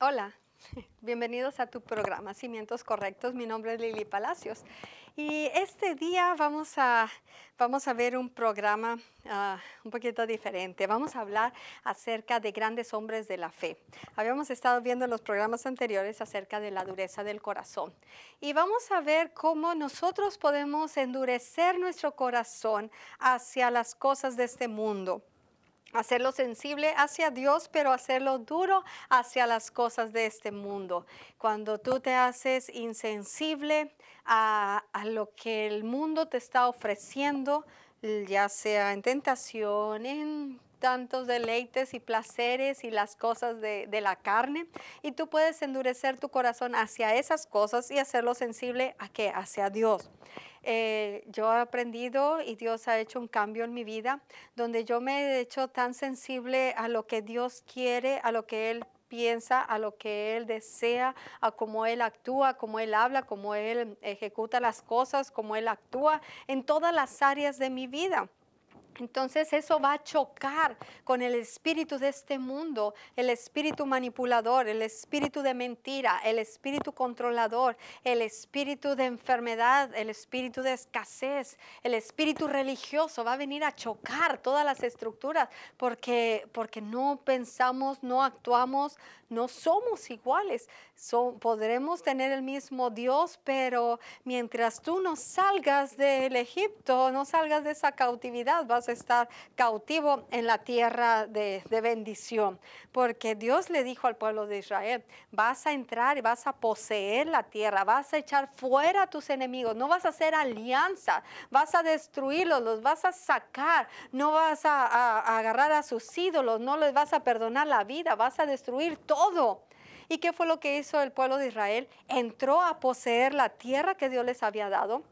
Hola, bienvenidos a tu programa Cimientos Correctos. Mi nombre es Lili Palacios y este día vamos a ver un programa un poquito diferente. Vamos a hablar acerca de grandes hombres de la fe. Habíamos estado viendo en los programas anteriores acerca de la dureza del corazón y vamos a ver cómo nosotros podemos endurecer nuestro corazón hacia las cosas de este mundo. Hacerlo sensible hacia Dios, pero hacerlo duro hacia las cosas de este mundo. Cuando tú te haces insensible a lo que el mundo te está ofreciendo, ya sea en tentación, en tantos deleites y placeres y las cosas de la carne, y tú puedes endurecer tu corazón hacia esas cosas y hacerlo sensible a qué, hacia Dios. Yo he aprendido y Dios ha hecho un cambio en mi vida, donde yo me he hecho tan sensible a lo que Dios quiere, a lo que Él piensa, a lo que Él desea, a cómo Él actúa, cómo Él habla, cómo Él ejecuta las cosas, cómo Él actúa en todas las áreas de mi vida. Entonces eso va a chocar con el espíritu de este mundo, el espíritu manipulador, el espíritu de mentira, el espíritu controlador, el espíritu de enfermedad, el espíritu de escasez, el espíritu religioso. Va a venir a chocar todas las estructuras porque no pensamos, no actuamos, no somos iguales. Podremos tener el mismo Dios, pero mientras tú no salgas del Egipto, no salgas de esa cautividad, vas a estar cautivo en la tierra de bendición. Porque Dios le dijo al pueblo de Israel, vas a entrar y vas a poseer la tierra, vas a echar fuera a tus enemigos, no vas a hacer alianza, vas a destruirlos, los vas a sacar, no vas a agarrar a sus ídolos, no les vas a perdonar la vida, vas a destruir todo. ¿Y qué fue lo que hizo el pueblo de Israel? Entró a poseer la tierra que Dios les había dado.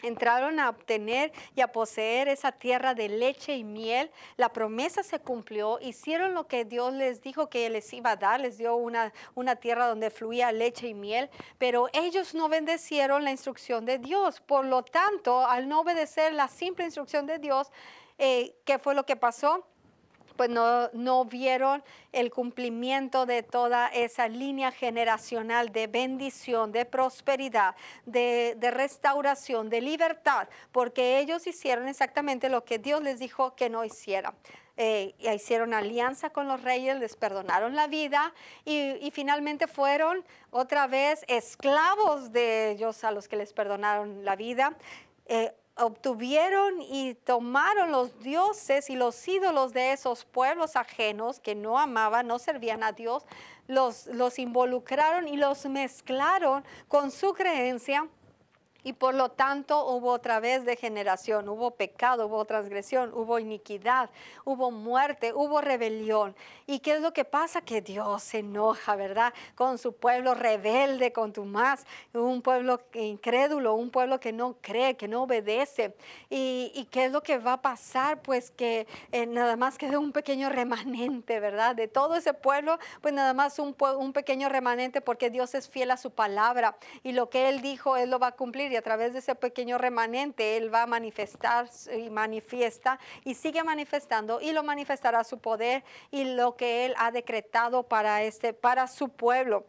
Entraron a obtener y a poseer esa tierra de leche y miel. La promesa se cumplió. Hicieron lo que Dios les dijo que les iba a dar. Les dio una tierra donde fluía leche y miel. Pero ellos no obedecieron la instrucción de Dios. Por lo tanto, al no obedecer la simple instrucción de Dios, ¿qué fue lo que pasó? Pues no vieron el cumplimiento de toda esa línea generacional de bendición, de prosperidad, de restauración, de libertad, porque ellos hicieron exactamente lo que Dios les dijo que no hicieran. Hicieron alianza con los reyes, les perdonaron la vida y finalmente fueron otra vez esclavos de ellos a los que les perdonaron la vida. Obtuvieron y tomaron los dioses y los ídolos de esos pueblos ajenos que no amaban, no servían a Dios, los involucraron y los mezclaron con su creencia. Y por lo tanto hubo otra vez degeneración, hubo pecado, hubo transgresión, hubo iniquidad, hubo muerte, hubo rebelión. ¿Y qué es lo que pasa? Que Dios se enoja, ¿verdad? Con su pueblo rebelde, contumaz, un pueblo incrédulo, un pueblo que no cree, que no obedece. ¿Y qué es lo que va a pasar? Pues que nada más quedó un pequeño remanente, ¿verdad? De todo ese pueblo, pues nada más un pequeño remanente, porque Dios es fiel a su palabra y lo que Él dijo, Él lo va a cumplir. Y a través de ese pequeño remanente Él va a manifestar y manifiesta y sigue manifestando y lo manifestará su poder y lo que Él ha decretado para su pueblo.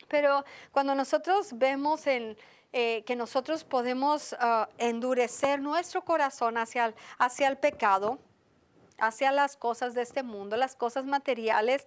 Pero cuando nosotros vemos que nosotros podemos endurecer nuestro corazón hacia el pecado, hacia las cosas de este mundo, las cosas materiales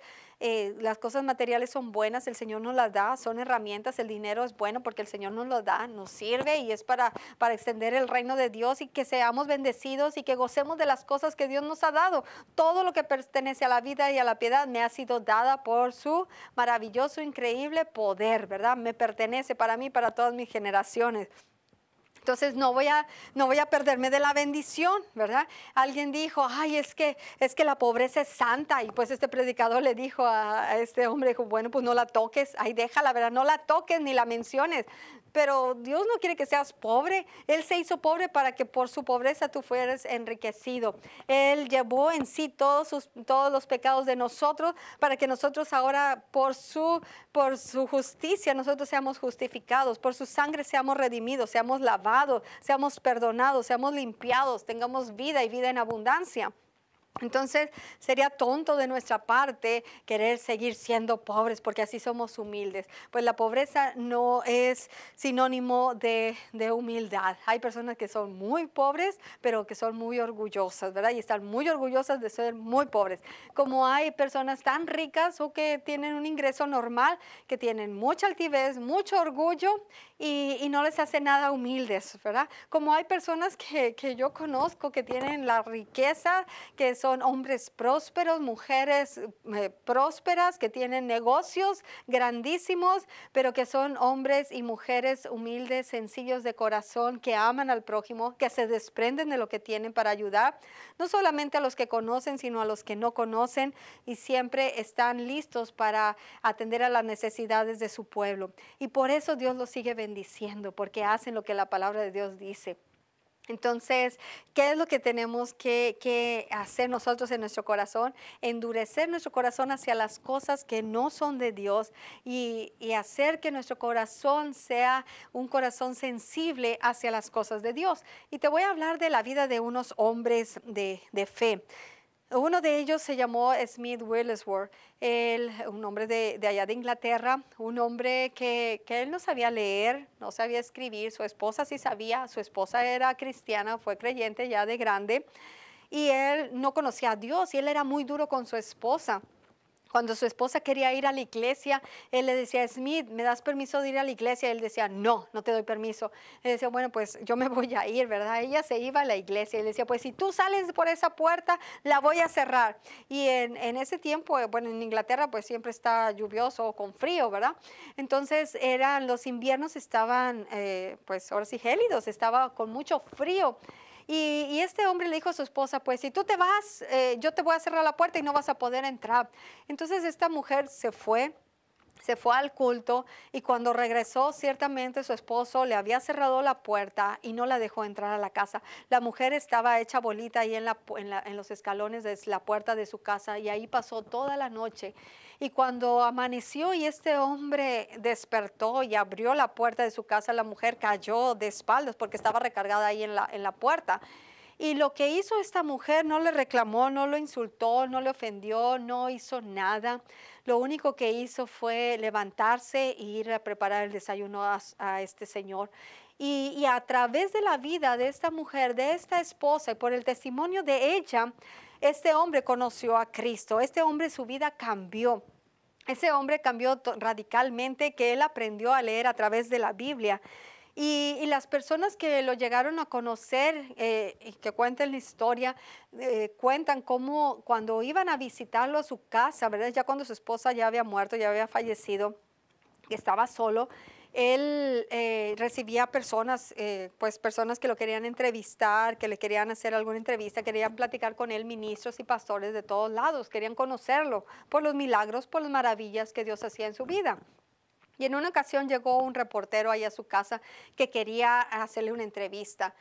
son buenas, el Señor nos las da, son herramientas, el dinero es bueno porque el Señor nos lo da, nos sirve y es para extender el reino de Dios y que seamos bendecidos y que gocemos de las cosas que Dios nos ha dado. Todo lo que pertenece a la vida y a la piedad me ha sido dada por su maravilloso, increíble poder, ¿verdad? Me pertenece para mí, para todas mis generaciones. Entonces no voy a perderme de la bendición, ¿verdad? Alguien dijo, ay, es que la pobreza es santa. Y pues este predicador le dijo a este hombre, dijo, bueno, pues no la toques, ahí déjala, ¿verdad? No la toques ni la menciones. Pero Dios no quiere que seas pobre. Él se hizo pobre para que por su pobreza tú fueras enriquecido. Él llevó en sí todos los pecados de nosotros para que nosotros ahora por su justicia nosotros seamos justificados. Por su sangre seamos redimidos, seamos lavados, seamos perdonados, seamos limpiados, tengamos vida y vida en abundancia. Entonces sería tonto de nuestra parte querer seguir siendo pobres porque así somos humildes. Pues la pobreza no es sinónimo de humildad. Hay personas que son muy pobres pero que son muy orgullosas, ¿verdad? Y están muy orgullosas de ser muy pobres. Como hay personas tan ricas o que tienen un ingreso normal, que tienen mucha altivez, mucho orgullo y no les hace nada humildes, ¿verdad? Como hay personas que yo conozco que tienen la riqueza, que son hombres prósperos, mujeres prósperas, que tienen negocios grandísimos, pero que son hombres y mujeres humildes, sencillos de corazón, que aman al prójimo, que se desprenden de lo que tienen para ayudar, no solamente a los que conocen, sino a los que no conocen, y siempre están listos para atender a las necesidades de su pueblo. Y por eso Dios los sigue bendiciendo, porque hacen lo que la palabra de Dios dice. Entonces, ¿qué es lo que tenemos que hacer nosotros en nuestro corazón? Endurecer nuestro corazón hacia las cosas que no son de Dios y hacer que nuestro corazón sea un corazón sensible hacia las cosas de Dios. Y te voy a hablar de la vida de unos hombres de fe. Uno de ellos se llamó Smith Wigglesworth, un hombre de allá de Inglaterra, un hombre que él no sabía leer, no sabía escribir, su esposa sí sabía, su esposa era cristiana, fue creyente ya de grande, y él no conocía a Dios y él era muy duro con su esposa. Cuando su esposa quería ir a la iglesia, él le decía, Smith, ¿me das permiso de ir a la iglesia? Él decía, no, no te doy permiso. Él decía, bueno, pues yo me voy a ir, ¿verdad? Ella se iba a la iglesia. Él decía, pues si tú sales por esa puerta, la voy a cerrar. Y en ese tiempo, bueno, en Inglaterra pues siempre está lluvioso, con frío, ¿verdad? Entonces los inviernos estaban, pues ahora sí, gélidos, estaba con mucho frío. Y este hombre le dijo a su esposa, pues si tú te vas, yo te voy a cerrar la puerta y no vas a poder entrar. Entonces esta mujer se fue al culto y cuando regresó, ciertamente su esposo le había cerrado la puerta y no la dejó entrar a la casa. La mujer estaba hecha bolita ahí en los escalones de la puerta de su casa y ahí pasó toda la noche. Y cuando amaneció y este hombre despertó y abrió la puerta de su casa, la mujer cayó de espaldas porque estaba recargada ahí en la puerta. Y lo que hizo esta mujer, no le reclamó, no lo insultó, no le ofendió, no hizo nada. Lo único que hizo fue levantarse e ir a preparar el desayuno a este señor. Y a través de la vida de esta mujer, de esta esposa, y por el testimonio de ella, este hombre conoció a Cristo. Este hombre, su vida cambió. Ese hombre cambió radicalmente, que él aprendió a leer a través de la Biblia. Y las personas que lo llegaron a conocer y que cuentan la historia, cuentan cómo cuando iban a visitarlo a su casa, ¿verdad? Ya cuando su esposa ya había muerto, ya había fallecido, que estaba solo, él recibía personas, pues personas que lo querían entrevistar, que le querían hacer alguna entrevista, querían platicar con él, ministros y pastores de todos lados, querían conocerlo por los milagros, por las maravillas que Dios hacía en su vida. Y en una ocasión llegó un reportero ahí a su casa que quería hacerle una entrevista.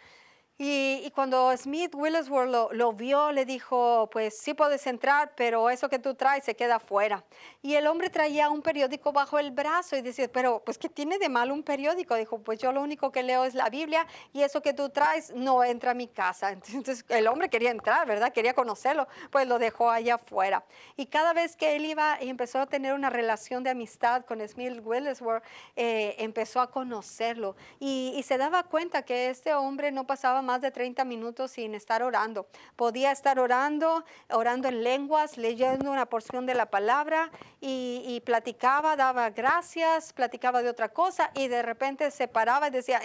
Y cuando Smith Wigglesworth lo vio, le dijo, pues sí puedes entrar, pero eso que tú traes se queda afuera. Y el hombre traía un periódico bajo el brazo y decía, pero pues ¿qué tiene de malo un periódico? Dijo, pues yo lo único que leo es la Biblia y eso que tú traes no entra a mi casa. Entonces el hombre quería entrar, ¿verdad? Quería conocerlo, pues lo dejó allá afuera. Y cada vez que él iba y empezó a tener una relación de amistad con Smith Wigglesworth, empezó a conocerlo y se daba cuenta que este hombre no pasaba más de 30 minutos sin estar orando. Podía estar orando en lenguas, leyendo una porción de la palabra y platicaba, daba gracias, platicaba de otra cosa y de repente se paraba y decía,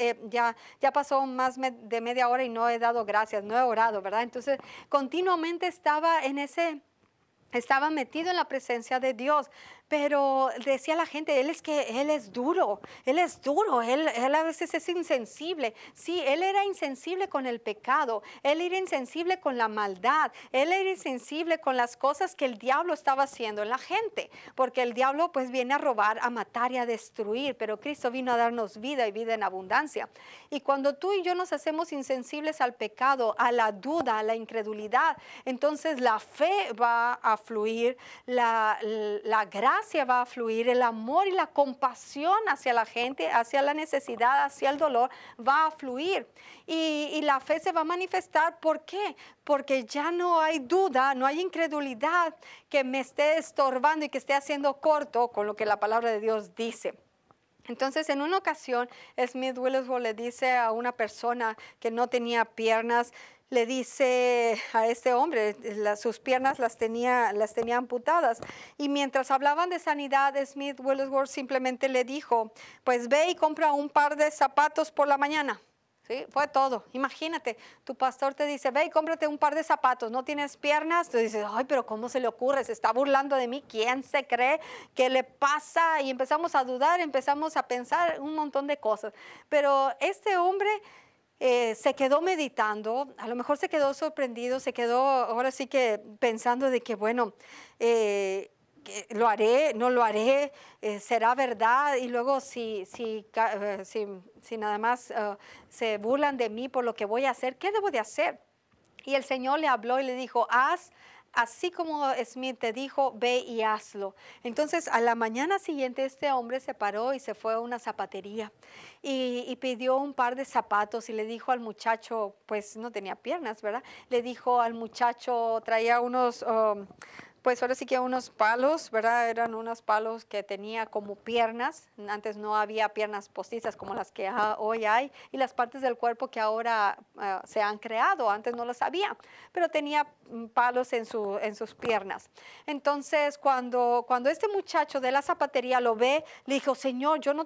ya pasó más de media hora y no he dado gracias, no he orado, ¿verdad? Entonces continuamente estaba metido en la presencia de Dios, pero decía la gente, él es duro, él a veces es insensible. Sí, él era insensible con el pecado, él era insensible con la maldad, él era insensible con las cosas que el diablo estaba haciendo en la gente, porque el diablo pues viene a robar, a matar y a destruir, pero Cristo vino a darnos vida y vida en abundancia. Y cuando tú y yo nos hacemos insensibles al pecado, a la duda, a la incredulidad, entonces la fe va a fluir, la gracia gracia va a fluir, el amor y la compasión hacia la gente, hacia la necesidad, hacia el dolor, va a fluir. Y la fe se va a manifestar. ¿Por qué? Porque ya no hay duda, no hay incredulidad que me esté estorbando y que esté haciendo corto con lo que la palabra de Dios dice. Entonces, en una ocasión, Smith Wigglesworth le dice a una persona que no tenía piernas, le dice a este hombre, sus piernas las tenía amputadas. Y mientras hablaban de sanidad, Smith Wigglesworth simplemente le dijo, pues ve y compra un par de zapatos por la mañana. Sí, fue todo. Imagínate, tu pastor te dice, ve y cómprate un par de zapatos, ¿no tienes piernas? Tú dices, ay, pero ¿cómo se le ocurre? Se está burlando de mí. ¿Quién se cree? ¿Qué le pasa? Y empezamos a dudar, empezamos a pensar un montón de cosas. Pero este hombre se quedó meditando, a lo mejor se quedó sorprendido, se quedó ahora sí que pensando de que, bueno, lo haré, no lo haré, será verdad. Y luego si nada más se burlan de mí por lo que voy a hacer, ¿qué debo de hacer? Y el Señor le habló y le dijo, haz así como Smith te dijo, ve y hazlo. Entonces, a la mañana siguiente, este hombre se paró y se fue a una zapatería y pidió un par de zapatos y le dijo al muchacho, pues no tenía piernas, ¿verdad? Le dijo al muchacho, traía unos... pues ahora sí que unos palos, ¿verdad? Eran unos palos que tenía como piernas. Antes no había piernas postizas como las que hoy hay. Y las partes del cuerpo que ahora se han creado. Antes no las había. Pero tenía palos en sus piernas. Entonces, cuando este muchacho de la zapatería lo ve, le dijo, Señor, yo no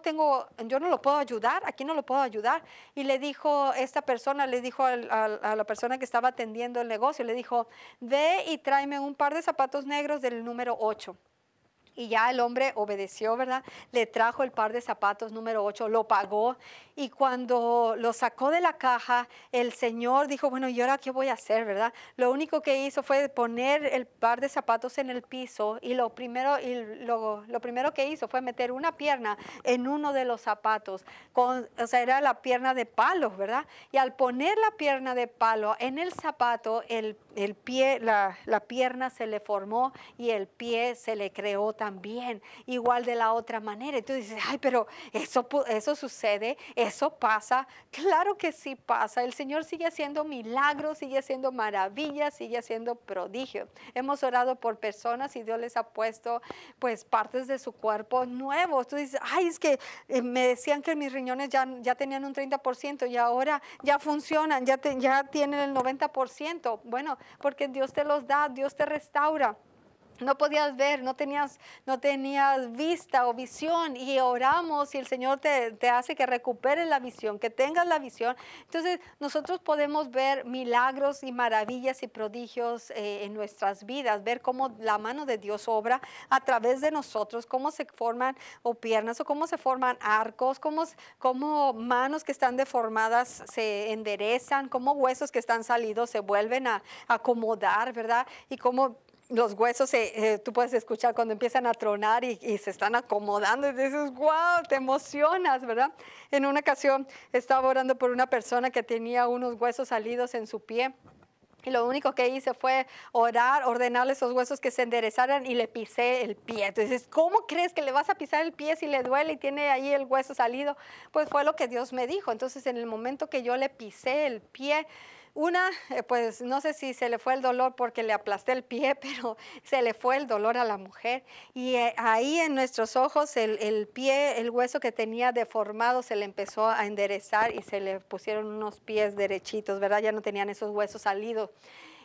lo puedo ayudar. Aquí no lo puedo ayudar. Y le dijo esta persona, le dijo a la persona que estaba atendiendo el negocio, le dijo, ve y tráeme un par de zapatos negros del número 8. Y ya el hombre obedeció, ¿verdad? Le trajo el par de zapatos número 8, lo pagó. Y cuando lo sacó de la caja, el Señor dijo, bueno, ¿y ahora qué voy a hacer, verdad? Lo único que hizo fue poner el par de zapatos en el piso y lo primero que hizo fue meter una pierna en uno de los zapatos. O sea, era la pierna de palo, ¿verdad? Y al poner la pierna de palo en el zapato, el pie, la pierna se le formó y el pie se le creó también, igual de la otra manera. Y tú dices, ay, pero eso sucede, eso pasa. Claro que sí pasa. El Señor sigue haciendo milagros, sigue haciendo maravillas, sigue haciendo prodigios. Hemos orado por personas y Dios les ha puesto pues partes de su cuerpo nuevos. Tú dices, ay, es que me decían que mis riñones ya tenían un 30% y ahora ya funcionan, ya tienen el 90%. Bueno, porque Dios te los da, Dios te restaura. No podías ver, no tenías vista o visión y oramos y el Señor te hace que recuperes la visión, que tengas la visión. Entonces nosotros podemos ver milagros y maravillas y prodigios en nuestras vidas, ver cómo la mano de Dios obra a través de nosotros, cómo se forman o piernas o cómo se forman arcos, cómo manos que están deformadas se enderezan, cómo huesos que están salidos se vuelven a acomodar, ¿verdad? Y cómo los huesos, tú puedes escuchar cuando empiezan a tronar y se están acomodando y dices, wow, te emocionas, ¿verdad? En una ocasión estaba orando por una persona que tenía unos huesos salidos en su pie. Y lo único que hice fue orar, ordenarle esos huesos que se enderezaran y le pisé el pie. Entonces, ¿cómo crees que le vas a pisar el pie si le duele y tiene ahí el hueso salido? Pues fue lo que Dios me dijo. Entonces, en el momento que yo le pisé el pie, pues no sé si se le fue el dolor porque le aplasté el pie, pero se le fue el dolor a la mujer. Y ahí en nuestros ojos el pie, el hueso que tenía deformado se le empezó a enderezar y se le pusieron unos pies derechitos, ¿verdad? Ya no tenían esos huesos salidos.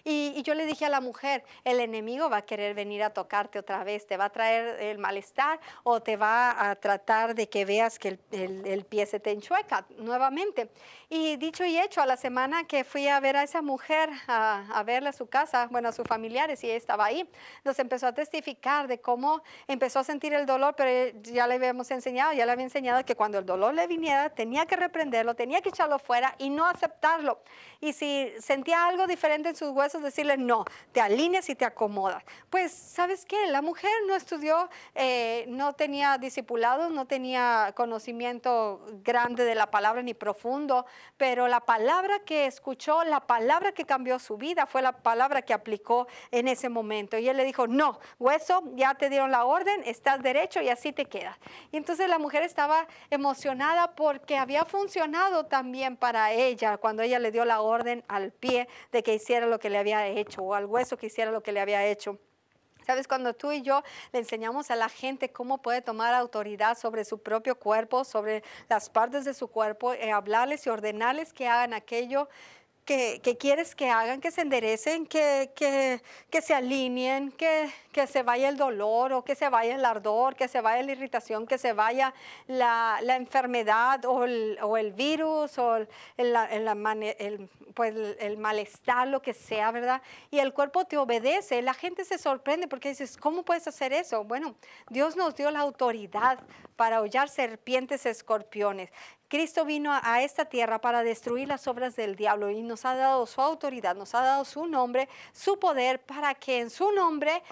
Y yo le dije a la mujer, el enemigo va a querer venir a tocarte otra vez, te va a traer el malestar o te va a tratar de que veas que el pie se te enchueca nuevamente. Y dicho y hecho, a la semana que fui a ver a esa mujer, a verla a su casa, bueno, a sus familiares, y ella estaba ahí, nos empezó a testificar de cómo empezó a sentir el dolor, pero ya le había enseñado que cuando el dolor le viniera, tenía que reprenderlo, tenía que echarlo fuera y no aceptarlo. Y si sentía algo diferente en sus huesos, esposo decirle no, te alineas y te acomodas. Pues, ¿sabes qué? La mujer no estudió, no tenía discipulado, no tenía conocimiento grande de la palabra ni profundo, pero la palabra que escuchó, la palabra que cambió su vida fue la palabra que aplicó en ese momento. Y él le dijo, no, hueso, ya te dieron la orden, estás derecho y así te quedas. Y entonces la mujer estaba emocionada porque había funcionado también para ella cuando ella le dio la orden al pie de que hiciera lo que le había hecho o al hueso que hiciera lo que le había hecho. ¿Sabes? Cuando tú y yo le enseñamos a la gente cómo puede tomar autoridad sobre su propio cuerpo, sobre las partes de su cuerpo, hablarles y ordenarles que hagan aquello que quieres que hagan, que se enderecen, que se alineen, que se vaya el dolor o que se vaya el ardor, que se vaya la irritación, que se vaya la enfermedad o el virus o el malestar, lo que sea, ¿verdad? Y el cuerpo te obedece. La gente se sorprende porque dices, ¿cómo puedes hacer eso? Bueno, Dios nos dio la autoridad para hollar serpientes, escorpiones. Cristo vino a esta tierra para destruir las obras del diablo y nos ha dado su autoridad, nos ha dado su nombre, su poder, para que en su nombre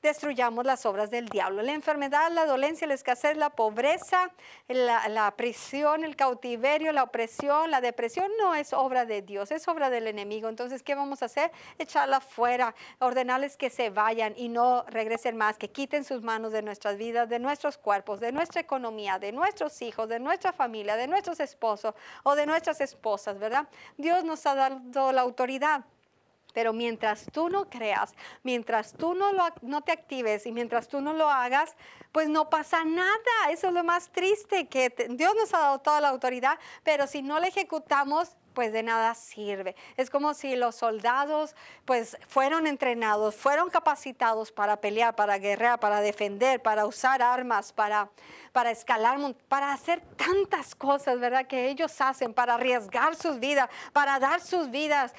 destruyamos las obras del diablo. La enfermedad, la dolencia, la escasez, la pobreza, la prisión, el cautiverio, la opresión, la depresión no es obra de Dios, es obra del enemigo. Entonces, ¿qué vamos a hacer? Echarla fuera, ordenarles que se vayan y no regresen más, que quiten sus manos de nuestras vidas, de nuestros cuerpos, de nuestra economía, de nuestros hijos, de nuestra familia, de nuestros esposos o de nuestras esposas, ¿verdad? Dios nos ha dado la autoridad. Pero mientras tú no creas, mientras tú no te actives y mientras tú no lo hagas, pues no pasa nada. Eso es lo más triste, que Dios nos ha dado toda la autoridad, pero si no la ejecutamos, pues de nada sirve. Es como si los soldados pues fueron entrenados, fueron capacitados para pelear, para guerrear, para defender, para usar armas, para escalar, para hacer tantas cosas, ¿verdad? Que ellos hacen, para arriesgar sus vidas, para dar sus vidas,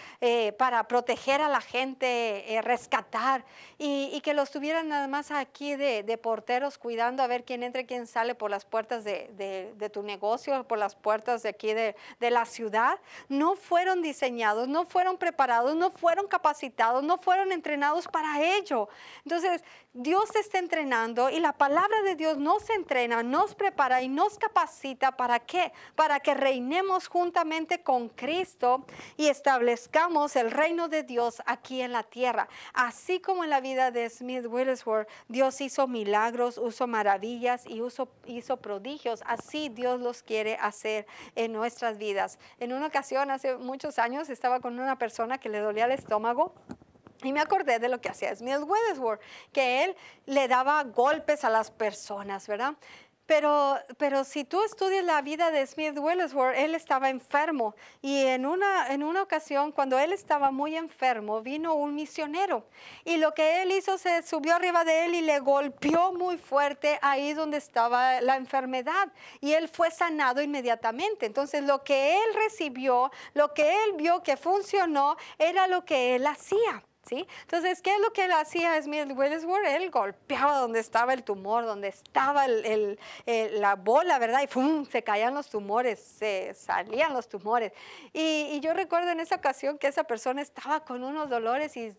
para proteger a la gente, rescatar, y que los tuvieran nada más aquí de porteros cuidando a ver quién entra y quién sale por las puertas de tu negocio, por las puertas de aquí de la ciudad. No fueron diseñados, no fueron preparados, no fueron capacitados, no fueron entrenados para ello. Entonces, Dios te está entrenando y la palabra de Dios nos entrena, nos prepara y nos capacita. ¿Para qué? Para que reinemos juntamente con Cristo y establezcamos el reino de Dios aquí en la tierra. Así como en la vida de Smith Wigglesworth, Dios hizo milagros, hizo maravillas y hizo prodigios. Así Dios los quiere hacer en nuestras vidas. En una ocasión, hace muchos años, estaba con una persona que le dolía el estómago. Y me acordé de lo que hacía Smith Wigglesworth, que él le daba golpes a las personas, ¿verdad? Pero si tú estudias la vida de Smith Wigglesworth, él estaba enfermo. Y en una ocasión, cuando él estaba muy enfermo, vino un misionero. Y lo que él hizo, se subió arriba de él y le golpeó muy fuerte ahí donde estaba la enfermedad. Y él fue sanado inmediatamente. Entonces, lo que él recibió, lo que él vio que funcionó, era lo que él hacía. ¿Sí? Entonces, ¿qué es lo que él hacía Smith Wigglesworth? Él golpeaba donde estaba el tumor, donde estaba la bola, ¿verdad? Y ¡fum! Se caían los tumores, se salían los tumores. Y yo recuerdo en esa ocasión que esa persona estaba con unos dolores y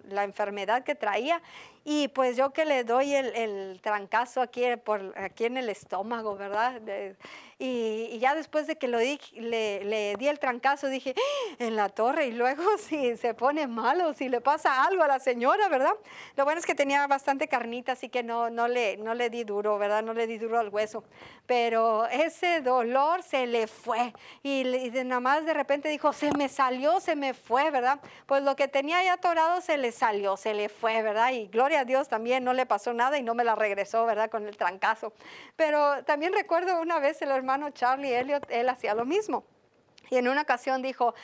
la enfermedad que traía. Y pues yo que le doy el trancazo aquí en el estómago, ¿verdad? Y ya después de que le di el trancazo, dije, ¡ah! En la torre. Y luego si se pone malo, si le pasa algo a la señora, ¿verdad? Lo bueno es que tenía bastante carnita, así que no le di duro, ¿verdad? No le di duro al hueso. Pero ese dolor se le fue. Y nada más de repente dijo, se me salió, se me fue, ¿verdad? Pues lo que tenía ya atorado se le salió, se le fue, ¿verdad? Y gloria a Dios también no le pasó nada y no me la regresó, ¿verdad? Con el trancazo. Pero también recuerdo una vez el hermano Charlie Elliott, él hacía lo mismo. Y en una ocasión dijo,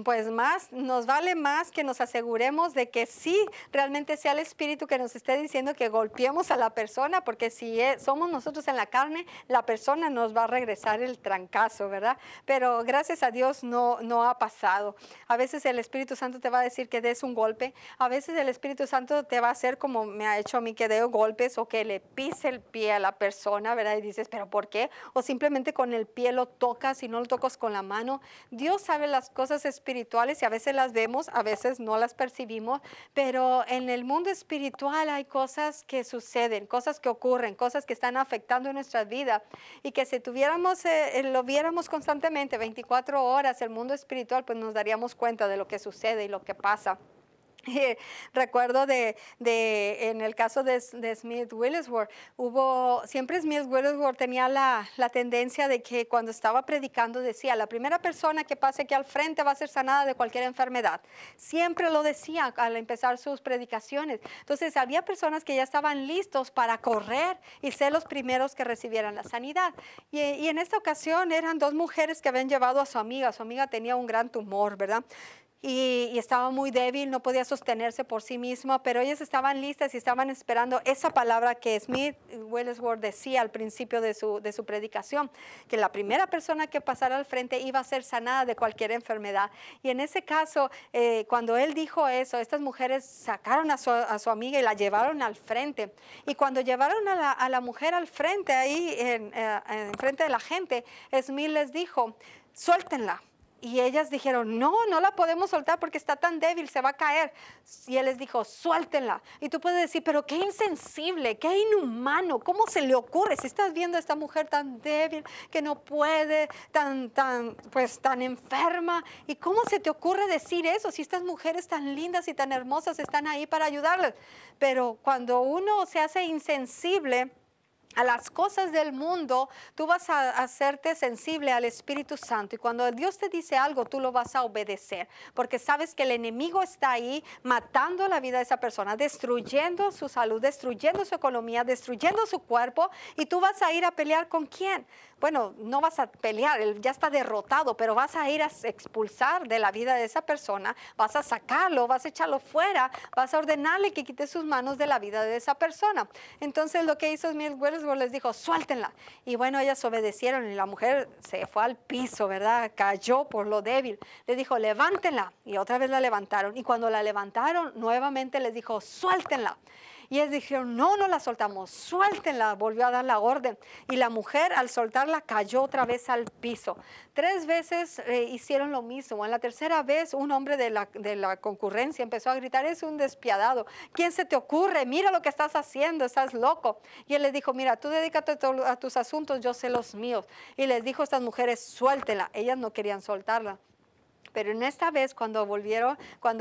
pues nos vale más que nos aseguremos de que sí realmente sea el Espíritu que nos esté diciendo que golpeemos a la persona, porque si somos nosotros en la carne, la persona nos va a regresar el trancazo, ¿verdad? Pero gracias a Dios no ha pasado. A veces el Espíritu Santo te va a decir que des un golpe, a veces el Espíritu Santo te va a hacer como me ha hecho a mí, que dé golpes o que le pise el pie a la persona, ¿verdad? Y dices, ¿pero por qué? O simplemente con el pie lo tocas y no lo tocas con la mano Dios sabe las cosas espirituales y a veces las vemos, a veces no las percibimos, pero en el mundo espiritual hay cosas que suceden, cosas que ocurren, cosas que están afectando nuestra vida y que si tuviéramos, lo viéramos constantemente, 24 horas, el mundo espiritual, pues nos daríamos cuenta de lo que sucede y lo que pasa. Recuerdo en el caso de Smith Wigglesworth, siempre Smith Wigglesworth tenía la tendencia de que cuando estaba predicando decía, la primera persona que pase aquí al frente va a ser sanada de cualquier enfermedad. Siempre lo decía al empezar sus predicaciones. Entonces había personas que ya estaban listos para correr y ser los primeros que recibieran la sanidad. Y en esta ocasión eran dos mujeres que habían llevado a su amiga. Su amiga tenía un gran tumor, ¿verdad? Y estaba muy débil, no podía sostenerse por sí misma, pero ellas estaban listas y estaban esperando esa palabra que Smith Wigglesworth decía al principio de su predicación, que la primera persona que pasara al frente iba a ser sanada de cualquier enfermedad. Y en ese caso, cuando él dijo eso, estas mujeres sacaron a su amiga y la llevaron al frente. Y cuando llevaron a la mujer al frente, ahí en frente de la gente, Smith les dijo, suéltenla. Y ellas dijeron, no la podemos soltar porque está tan débil, se va a caer. Y él les dijo, suéltenla. Y tú puedes decir, pero qué insensible, qué inhumano, ¿cómo se le ocurre? Si estás viendo a esta mujer tan débil, que no puede, tan enferma. ¿Y cómo se te ocurre decir eso? Si estas mujeres tan lindas y tan hermosas están ahí para ayudarles. Pero cuando uno se hace insensible a las cosas del mundo, tú vas a hacerte sensible al Espíritu Santo y cuando Dios te dice algo, tú lo vas a obedecer, porque sabes que el enemigo está ahí matando la vida de esa persona, destruyendo su salud, destruyendo su economía, destruyendo su cuerpo, y tú vas a ir a pelear ¿con quién? Bueno, no vas a pelear, él ya está derrotado, pero vas a ir a expulsar de la vida de esa persona, vas a sacarlo, vas a echarlo fuera, vas a ordenarle que quite sus manos de la vida de esa persona. Entonces lo que hizo Smith Wigglesworth les dijo, suéltenla. Y bueno, ellas obedecieron y la mujer se fue al piso, ¿verdad? Cayó por lo débil. Le dijo, levántenla. Y otra vez la levantaron. Y cuando la levantaron, nuevamente les dijo, suéltenla. Y ellos dijeron, no la soltamos, suéltenla. Volvió a dar la orden. Y la mujer al soltarla cayó otra vez al piso. 3 veces hicieron lo mismo. En la tercera vez un hombre de la concurrencia empezó a gritar, es un despiadado. ¿Quién se te ocurre? Mira lo que estás haciendo, estás loco. Y él les dijo, mira, tú dedícate a tus asuntos, yo sé los míos. Y les dijo a estas mujeres, suéltenla. Ellas no querían soltarla. Pero en esta vez cuando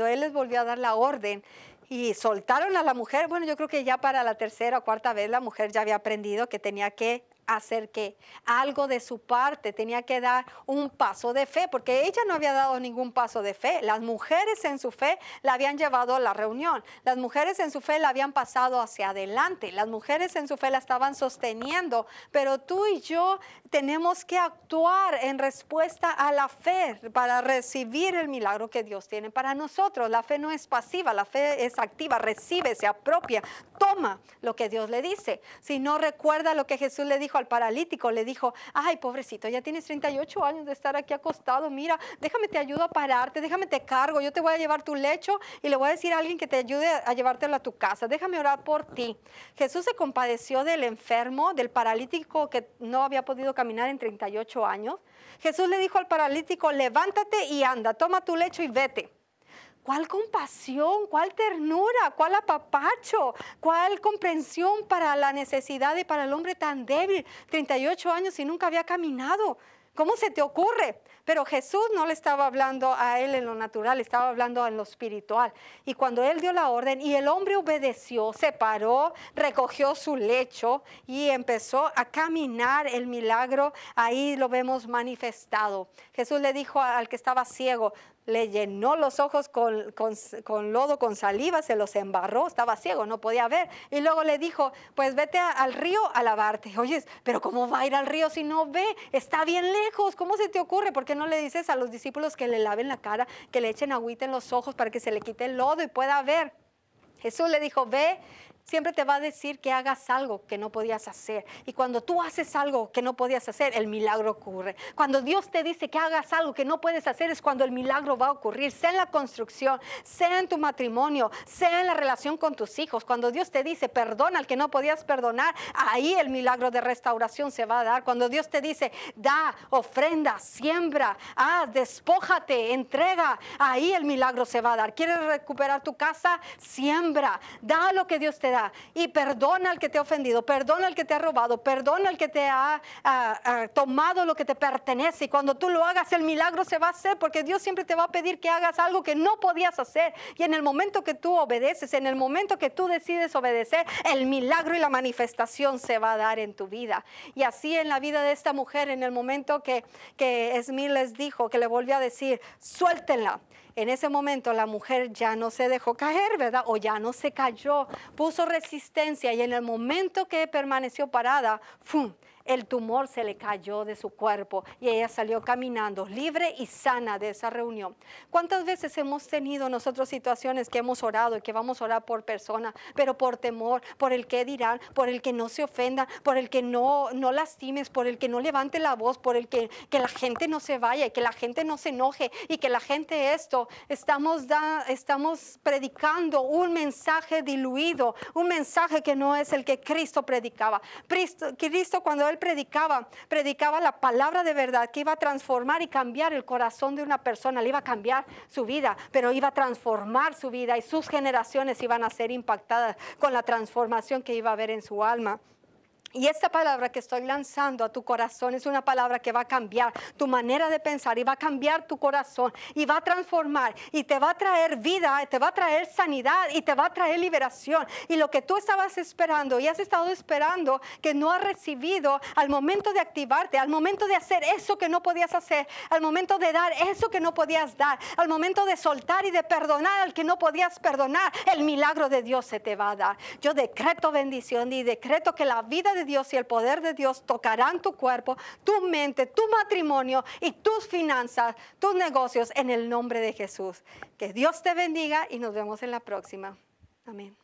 él les volvió a dar la orden, y soltaron a la mujer, bueno, yo creo que ya para la tercera o cuarta vez la mujer ya había aprendido que tenía que hacer que algo de su parte, tenía que dar un paso de fe, porque ella no había dado ningún paso de fe. Las mujeres en su fe la habían llevado a la reunión, las mujeres en su fe la habían pasado hacia adelante, las mujeres en su fe la estaban sosteniendo, pero tú y yo tenemos que actuar en respuesta a la fe para recibir el milagro que Dios tiene para nosotros. La fe no es pasiva, la fe es activa, recibe, se apropia, toma lo que Dios le dice. Si no recuerda lo que Jesús le dijo al paralítico, le dijo, ay, pobrecito, ya tienes 38 años de estar aquí acostado, mira, déjame te ayudo a pararte, déjame te cargo, yo te voy a llevar tu lecho y le voy a decir a alguien que te ayude a llevártelo a tu casa, déjame orar por ti. Jesús se compadeció del enfermo, del paralítico que no había podido caminar en 38 años. Jesús le dijo al paralítico, levántate y anda, toma tu lecho y vete. ¿Cuál compasión, cuál ternura, cuál apapacho, cuál comprensión para la necesidad y para el hombre tan débil, 38 años y nunca había caminado? ¿Cómo se te ocurre? Pero Jesús no le estaba hablando a él en lo natural, estaba hablando en lo espiritual. Y cuando él dio la orden y el hombre obedeció, se paró, recogió su lecho y empezó a caminar, el milagro ahí lo vemos manifestado. Jesús le dijo al que estaba ciego, le llenó los ojos con lodo, con saliva, se los embarró, estaba ciego, no podía ver. Y luego le dijo, pues vete al río a lavarte. Oye, pero ¿cómo va a ir al río si no ve? Está bien lejos, ¿cómo se te ocurre? ¿Por qué no le dices a los discípulos que le laven la cara, que le echen agüita en los ojos para que se le quite el lodo y pueda ver? Jesús le dijo, ve, siempre te va a decir que hagas algo que no podías hacer. Y cuando tú haces algo que no podías hacer, el milagro ocurre. Cuando Dios te dice que hagas algo que no puedes hacer, es cuando el milagro va a ocurrir, sea en la construcción, sea en tu matrimonio, sea en la relación con tus hijos. Cuando Dios te dice, perdona al que no podías perdonar, ahí el milagro de restauración se va a dar. Cuando Dios te dice, da, ofrenda, siembra, despójate, entrega, ahí el milagro se va a dar. ¿Quieres recuperar tu casa? Siembra, da lo que Dios te da y perdona al que te ha ofendido, perdona al que te ha robado, perdona al que te ha tomado lo que te pertenece. Y cuando tú lo hagas, el milagro se va a hacer, porque Dios siempre te va a pedir que hagas algo que no podías hacer. Y en el momento que tú obedeces, en el momento que tú decides obedecer, el milagro y la manifestación se va a dar en tu vida. Y así en la vida de esta mujer, en el momento que Esmir les dijo, que le volvió a decir, suéltenla. En ese momento la mujer ya no se dejó caer, ¿verdad? O ya no se cayó, puso resistencia, y en el momento que permaneció parada, ¡fum!, el tumor se le cayó de su cuerpo y ella salió caminando libre y sana de esa reunión. ¿Cuántas veces hemos tenido nosotros situaciones que hemos orado y que vamos a orar por personas, pero por temor, por el que dirán, por el que no se ofenda, por el que no lastimes, por el que no levante la voz, por el que la gente no se vaya y que la gente no se enoje y que la gente estamos predicando un mensaje diluido, un mensaje que no es el que Cristo predicaba. Cristo cuando Él predicaba la palabra de verdad que iba a transformar y cambiar el corazón de una persona, le iba a cambiar su vida, pero iba a transformar su vida y sus generaciones iban a ser impactadas con la transformación que iba a haber en su alma. Y esta palabra que estoy lanzando a tu corazón es una palabra que va a cambiar tu manera de pensar y va a cambiar tu corazón y va a transformar y te va a traer vida, te va a traer sanidad y te va a traer liberación. Y lo que tú estabas esperando y has estado esperando que no has recibido, al momento de activarte, al momento de hacer eso que no podías hacer, al momento de dar eso que no podías dar, al momento de soltar y de perdonar al que no podías perdonar, el milagro de Dios se te va a dar. Yo decreto bendición y decreto que la vida de Dios y el poder de Dios tocarán tu cuerpo, tu mente, tu matrimonio y tus finanzas, tus negocios, en el nombre de Jesús. Que Dios te bendiga y nos vemos en la próxima. Amén.